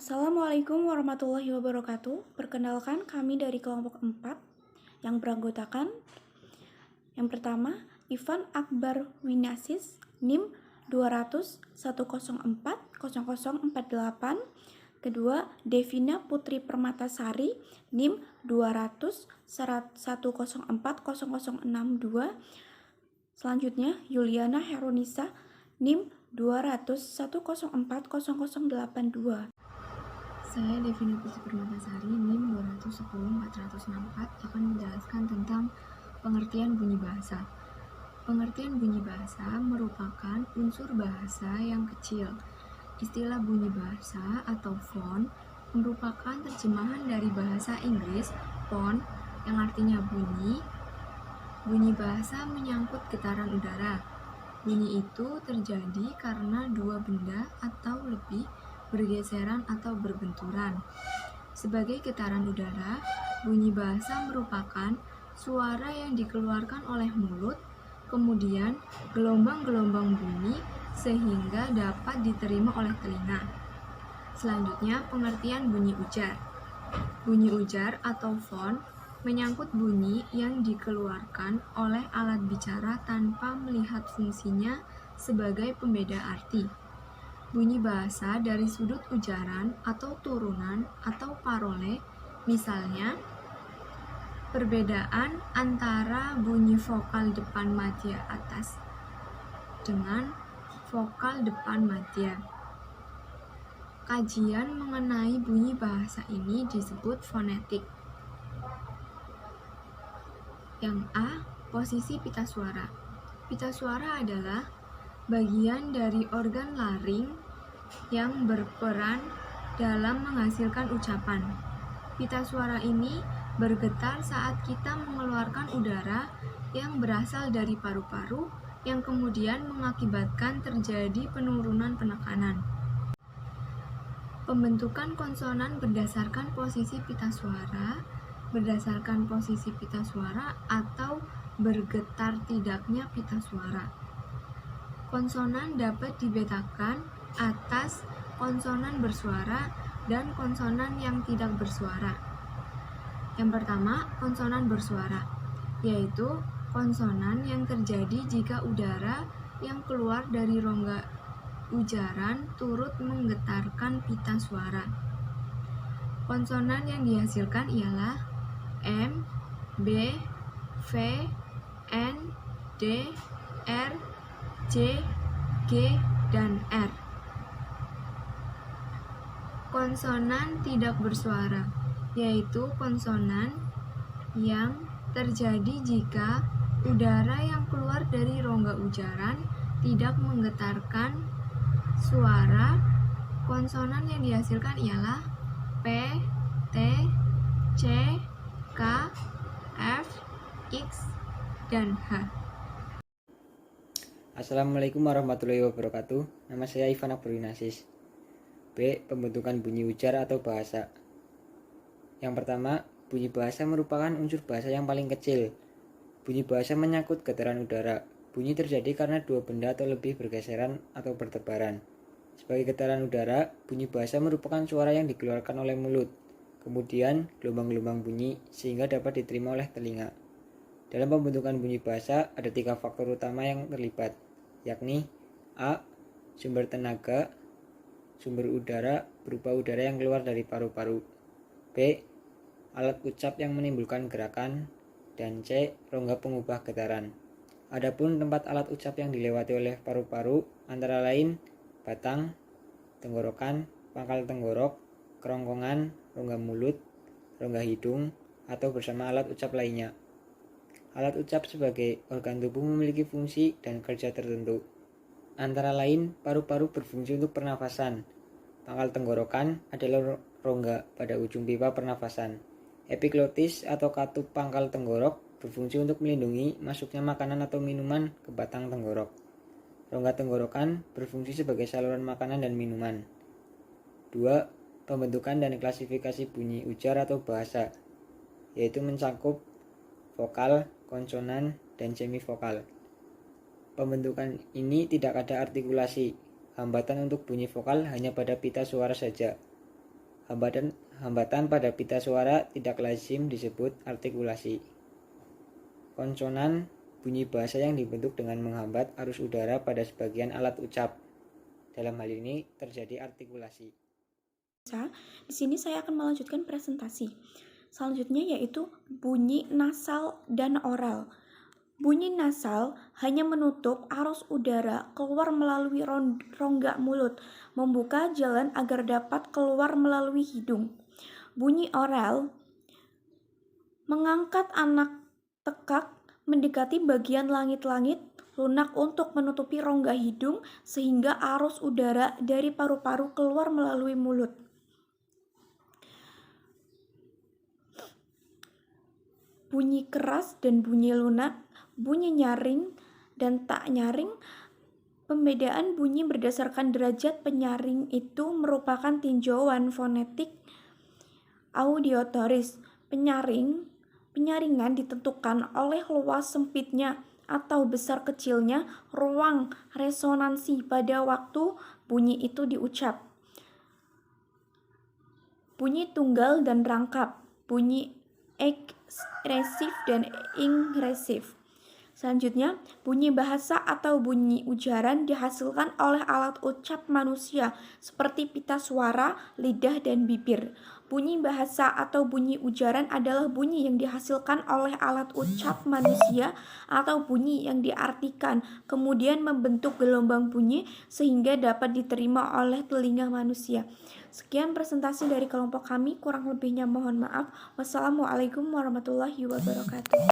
Assalamualaikum warahmatullahi wabarakatuh. Perkenalkan kami dari kelompok 4 yang beranggotakan yang pertama Ivan Akbar Winasis NIM 20010400048. Kedua Devina Putri Permatasari NIM 20010400062. Selanjutnya Yuliana Heronisa NIM 20010400082. Saya Devina Putri Permatasari, NIM 2104064 akan menjelaskan tentang pengertian bunyi bahasa. Pengertian bunyi bahasa merupakan unsur bahasa yang kecil. Istilah bunyi bahasa atau font merupakan terjemahan dari bahasa Inggris font yang artinya bunyi. Bunyi bahasa menyangkut getaran udara. Bunyi itu terjadi karena dua benda atau lebih bergeseran atau berbenturan. Sebagai getaran udara, bunyi bahasa merupakan suara yang dikeluarkan oleh mulut, kemudian gelombang-gelombang bunyi sehingga dapat diterima oleh telinga. Selanjutnya, pengertian bunyi ujar. Bunyi ujar atau font menyangkut bunyi yang dikeluarkan oleh alat bicara tanpa melihat fungsinya sebagai pembeda arti. Bunyi bahasa dari sudut ujaran atau turunan atau parole, misalnya perbedaan antara bunyi vokal depan madya atas dengan vokal depan madya. Kajian mengenai bunyi bahasa ini disebut fonetik. Yang A. Posisi pita suara. Pita suara adalah bagian dari organ laring yang berperan dalam menghasilkan ucapan. Pita suara ini bergetar saat kita mengeluarkan udara yang berasal dari paru-paru yang kemudian mengakibatkan terjadi penurunan penekanan. Pembentukan konsonan berdasarkan posisi pita suara atau bergetar tidaknya pita suara. Konsonan dapat dibedakan atas konsonan bersuara dan konsonan yang tidak bersuara. Yang pertama, konsonan bersuara, yaitu konsonan yang terjadi jika udara yang keluar dari rongga ujaran turut menggetarkan pita suara. Konsonan yang dihasilkan ialah M, B, V, N, D, R, C, G, dan R. Konsonan tidak bersuara, yaitu konsonan yang terjadi jika udara yang keluar dari rongga ujaran tidak menggetarkan suara. Konsonan yang dihasilkan ialah P, T, C, K, F, X, dan H. Assalamualaikum warahmatullahi wabarakatuh. Nama saya Ivan Akbar Winasis. B. Pembentukan bunyi ujar atau bahasa. Yang pertama, bunyi bahasa merupakan unsur bahasa yang paling kecil. Bunyi bahasa menyangkut getaran udara. Bunyi terjadi karena dua benda atau lebih bergeseran atau bertebaran. Sebagai getaran udara, bunyi bahasa merupakan suara yang dikeluarkan oleh mulut, kemudian gelombang-gelombang bunyi sehingga dapat diterima oleh telinga. Dalam pembentukan bunyi bahasa ada 3 faktor utama yang terlibat, yakni A. Sumber tenaga, sumber udara berupa udara yang keluar dari paru-paru. B. Alat ucap yang menimbulkan gerakan. Dan C. Rongga pengubah getaran. Adapun tempat alat ucap yang dilewati oleh paru-paru antara lain batang, tenggorokan, pangkal tenggorok, kerongkongan, rongga mulut, rongga hidung, atau bersama alat ucap lainnya. Alat ucap sebagai organ tubuh memiliki fungsi dan kerja tertentu. Antara lain, paru-paru berfungsi untuk pernafasan. Pangkal tenggorokan adalah rongga pada ujung pipa pernafasan. Epiglotis atau katup pangkal tenggorok berfungsi untuk melindungi masuknya makanan atau minuman ke batang tenggorok. Rongga tenggorokan berfungsi sebagai saluran makanan dan minuman. 2. Pembentukan dan klasifikasi bunyi ujar atau bahasa, yaitu mencakup vokal, konsonan, dan semivokal. Pembentukan ini tidak ada artikulasi. Hambatan untuk bunyi vokal hanya pada pita suara saja. Hambatan pada pita suara tidak lazim disebut artikulasi. Konsonan bunyi bahasa yang dibentuk dengan menghambat arus udara pada sebagian alat ucap. Dalam hal ini terjadi artikulasi. Di sini saya akan melanjutkan presentasi. Selanjutnya yaitu bunyi nasal dan oral. Bunyi nasal hanya menutup arus udara keluar melalui rongga mulut, membuka jalan agar dapat keluar melalui hidung. Bunyi oral mengangkat anak tekak mendekati bagian langit-langit lunak untuk menutupi rongga hidung sehingga arus udara dari paru-paru keluar melalui mulut. Bunyi keras dan bunyi lunak, bunyi nyaring dan tak nyaring. Pembedaan bunyi berdasarkan derajat penyaring itu merupakan tinjauan fonetik audiotoris. Penyaringan ditentukan oleh luas sempitnya atau besar kecilnya ruang resonansi pada waktu bunyi itu diucap. Bunyi tunggal dan rangkap, bunyi eksresif dan ingresif. Selanjutnya, bunyi bahasa atau bunyi ujaran dihasilkan oleh alat ucap manusia seperti pita suara, lidah, dan bibir. Bunyi bahasa atau bunyi ujaran adalah bunyi yang dihasilkan oleh alat ucap manusia atau bunyi yang diartikan, kemudian membentuk gelombang bunyi sehingga dapat diterima oleh telinga manusia. Sekian presentasi dari kelompok kami, kurang lebihnya mohon maaf. Wassalamualaikum warahmatullahi wabarakatuh.